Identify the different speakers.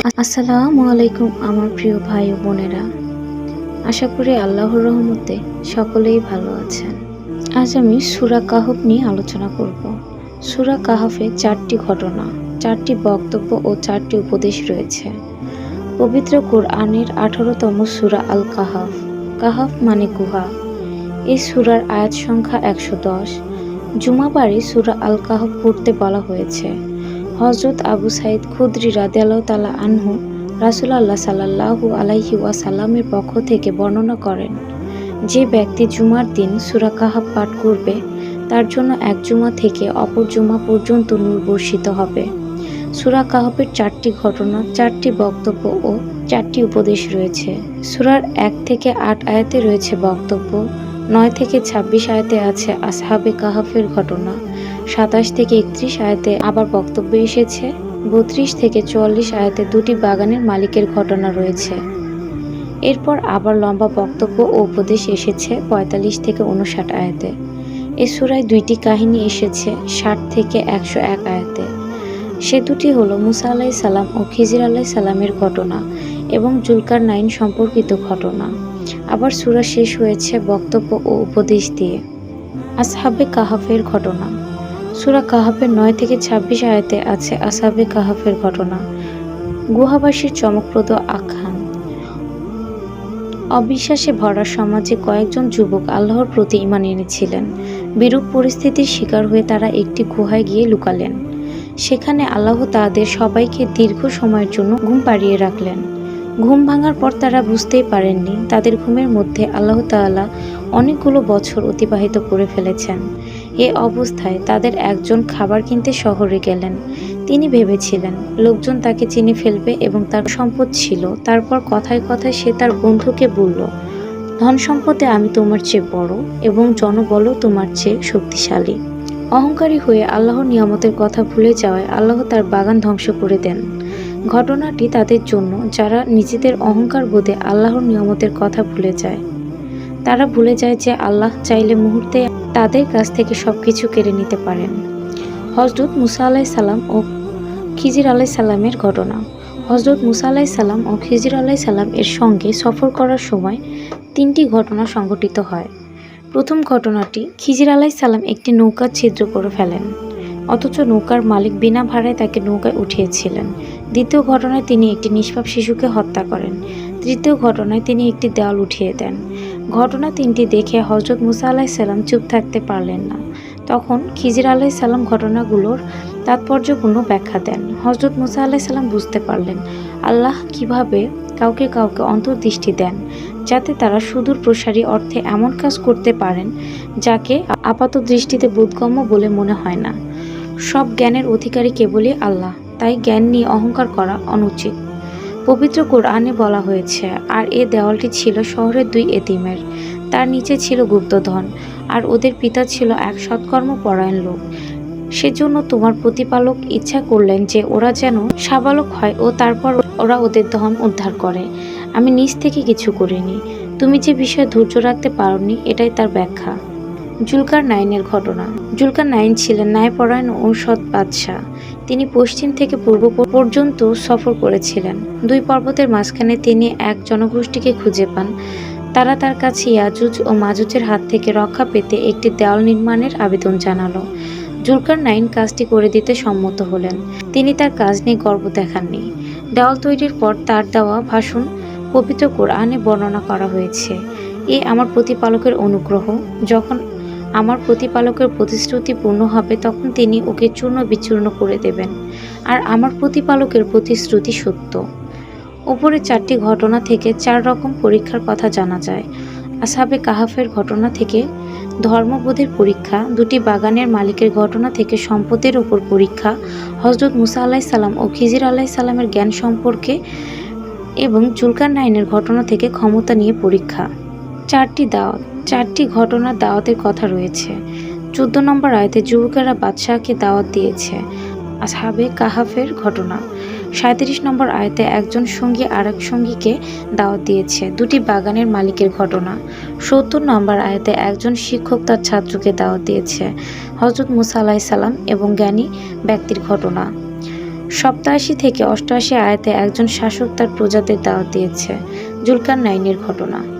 Speaker 1: আসসালামু আলাইকুম আমার প্রিয় ভাই ও বোনেরা। আশা করি আল্লাহর রহমতে সকলেই ভালো আছেন। আজ আমি সূরা কাহফ নিয়ে আলোচনা করব। সূরা কাহফে 4টি ঘটনা, 4টি বক্তব্য ও 4টি উপদেশ রয়েছে। পবিত্র কোরআনের 18তম সূরা আল কাহফ। কাহফ মানে গুহা। এই সূরার আয়াত সংখ্যা 110। জুমাবারে সূরা আল কাহফ পড়তে বলা হয়েছে। হযরত আবু সাঈদ খুদরি রাদিয়াল্লাহু তাআলা আনহু রাসূলুল্লাহ সাল্লাল্লাহু আলাইহি ওয়াসাল্লামের পক্ষ থেকে বর্ণনা করেন, যে ব্যক্তি জুমার দিন সূরা কাহফ পাঠ করবে তার জন্য এক জুমা থেকে অপর জুমা পর্যন্ত নূর বর্ষিত হবে। সূরা কাহফের 4টি ঘটনা, 4টি বক্তব্য ও 4টি উপদেশ রয়েছে। সূরার 1 থেকে 8 আয়াতে রয়েছে বক্তব্য, 9 থেকে 26 আয়াতে আছে আসহাবে কাহফের ঘটনা, 27 থেকে 31 আয়াতে আবার বক্তব্য এসেছে, 32 থেকে 44 আয়াতে দুটি বাগানের মালিকের ঘটনা রয়েছে। এরপর আবার লম্বা বক্তব্য ও উপদেশ এসেছে 45 থেকে 59 আয়াতে। এ সূরায় দুইটি কাহিনী এসেছে 60 থেকে 101 আয়াতে। সে দুটি হলো মুসা আলাইহিস সালাম ও খিজির আলাইহিস সালামের ঘটনা এবং জুলকারনাইন সম্পর্কিত ঘটনা। আবার সূরা শেষ হয়েছে বক্তব্য ও উপদেশ দিয়ে। আসহাবে কাহফের ঘটনা। সূরা কাহফের 9 থেকে 26 আয়াতে আছে আসহাবে কাহফের ঘটনা। গুহাবাসীর চমকপ্রদ আখ্যান। অবিশ্বাসে ভরা সমাজে কয়েকজন যুবক আল্লাহর প্রতি ঈমান এনেছিলেন। বিরূপ পরিস্থিতির শিকার হয়ে তারা একটি গুহায় গিয়ে লুকালেন। সেখানে আল্লাহ তাদের সবাইকে দীর্ঘ সময়ের জন্য ঘুম পাড়িয়ে রাখলেন। ঘুম ভাঙার পর তারা বুঝতেই পারেননি তাদের ঘুমের মধ্যে আল্লাহ তাআলা অনেকগুলো বছর অতিবাহিত করে ফেলেছেন। এ অবস্থায় তাদের একজন খাবার কিনতে শহরে গেলেন। তিনি ভেবেছিলেন লোকজন তাকে চিনে ফেলবে এবং তার সম্পদ ছিল। তারপর কথায় কথায় সে তার বন্ধুকে বলল, ধন সম্পদে আমি তোমার চেয়ে বড় এবং জনবলও তোমার চেয়ে শক্তিশালী। অহংকারী হয়ে আল্লাহর নিয়ামতের কথা ভুলে যাওয়ায় আল্লাহ তার বাগান ধ্বংস করে দেন। ঘটনাটি তাদের জন্য যারা নিজেদের অহংকার বোধে আল্লাহর নিয়ামতের কথা ভুলে যায়। তারা ভুলে যায় যে আল্লাহ চাইলে মুহূর্তে তাদের কাছ থেকে সবকিছু কেড়ে নিতে পারেন। হযরত মুসা আলাইহিস সালাম ও খিজির আলাইহিস সালামের ঘটনা। হযরত মুসা আলাইহিস সালাম ও খিজির আলাইহিস সালাম এর সঙ্গে সফর করার সময় 3টি ঘটনা সংঘটিত হয়। প্রথম ঘটনাটি, খিজির আলাইহিস সালাম একটি নৌকা ছিদ্র করে ফেলেন, অথচ নৌকার মালিক বিনা ভাড়ায় তাকে নৌকায় উঠিয়েছিলেন। দ্বিতীয় ঘটনায় তিনি একটি নিষ্পাপ শিশুকে হত্যা করেন। তৃতীয় ঘটনায় তিনি একটি দেওয়াল উঠিয়ে দেন। ঘটনা 3টি দেখে হযরত মুসা আলাইহিস সালাম চুপ থাকতে পারলেন না। তখন খিজির আলাইহিস সালাম ঘটনাগুলোর তাৎপর্যপূর্ণ ব্যাখ্যা দেন। হযরত মুসা আলাইহিস সালাম বুঝতে পারলেন আল্লাহ কিভাবে কাউকে কাউকে অন্তর্দৃষ্টি দেন, যাতে তারা সুদূর প্রসারী অর্থে এমন কাজ করতে পারেন যাকে আপাত দৃষ্টিতে বোধগম্য বলে মনে হয় না। সব জ্ঞানের অধিকারী কেবলই আল্লাহ, তাই জ্ঞান নিয়ে অহংকার করা অনুচিত। পবিত্র কোরআনে বলা হয়েছে, আর এ দেওয়ালটি ছিল শহরের 2 এতিমের, তার নিচে ছিল গুপ্তধন, আর ওদের পিতা ছিল এক সৎকর্মপরায়ণ লোক। সেজন্য তোমার প্রতিপালক ইচ্ছা করলেন যে ওরা যেন সাবালক হয় ও তারপর ওরা ওদের ধন উদ্ধার করে। আমি নিজ থেকে কিছু করিনি। তুমি যে বিষয়ে ধৈর্য রাখতে পারোনি, এটাই তার ব্যাখ্যা। জুলকারনাইনের ঘটনা। জুলকারনাইন ছিলেন ন্যায়পরায়ণ ও সৎ বাদশাহ। তিনি পশ্চিম থেকে পূর্ব পর্যন্ত সফর করেছিলেন। 2 পর্বতের মাঝখানে তিনি এক জনগোষ্ঠীকে খুঁজে পান। তারা তার কাছে ইয়াজুজ ও মাজুজের হাত থেকে রক্ষা পেতে একটি দেওয়াল নির্মাণের আবেদন জানালো। জুলকারনাইন কাজটি করে দিতে সম্মত হলেন। তিনি তার কাজ নিয়ে গর্ব দেখাননি। দেওয়াল তৈরির পর তার দেওয়া ভাষণ পবিত্র কোরআনে বর্ণনা করা হয়েছে। এ আমার প্রতিপালকের অনুগ্রহ। যখন আমার প্রতিপালকের প্রতিশ্রুতি পূর্ণ হবে তখন তিনি ওকে চূর্ণ বিচূর্ণ করে দেবেন, আর আমার প্রতিপালকের প্রতিশ্রুতি সত্য। উপরে 4টি ঘটনা থেকে 4 রকম পরীক্ষার কথা জানা যায়। আসহাবে কাহফের ঘটনা থেকে ধর্মবোধের পরীক্ষা, 2টি বাগানের মালিকের ঘটনা থেকে সম্পদের উপর পরীক্ষা, হযরত মুসা আলাইহিস সালাম ও খিজির আলাইহিস সালামের জ্ঞান সম্পর্কে এবং জুলকারনাইনের ঘটনা থেকে ক্ষমতা নিয়ে পরীক্ষা। 4টি দাওয়াত। 4টি ঘটনার দাওয়াতের কথা রয়েছে। 14 নম্বর আয়াতে যুবকেরা বাদশাহকে দাওয়াত দিয়েছে। আসহাবে কাহফের ঘটনা। 37 নম্বর আয়াতে একজন সঙ্গী আরেক সঙ্গীকে দাওয়াত দিয়েছে। 2টি বাগানের মালিকের ঘটনা। 70 নম্বর আয়াতে একজন শিক্ষক তার ছাত্রকে দাওয়াত দিয়েছে। হযরত মুসা আলাইহিস সালাম এবং জ্ঞানী ব্যক্তির ঘটনা। 87 থেকে 88 আয়াতে একজন শাসক তার প্রজাদের দাওয়াত দিয়েছে। জুলকারনাইনের ঘটনা।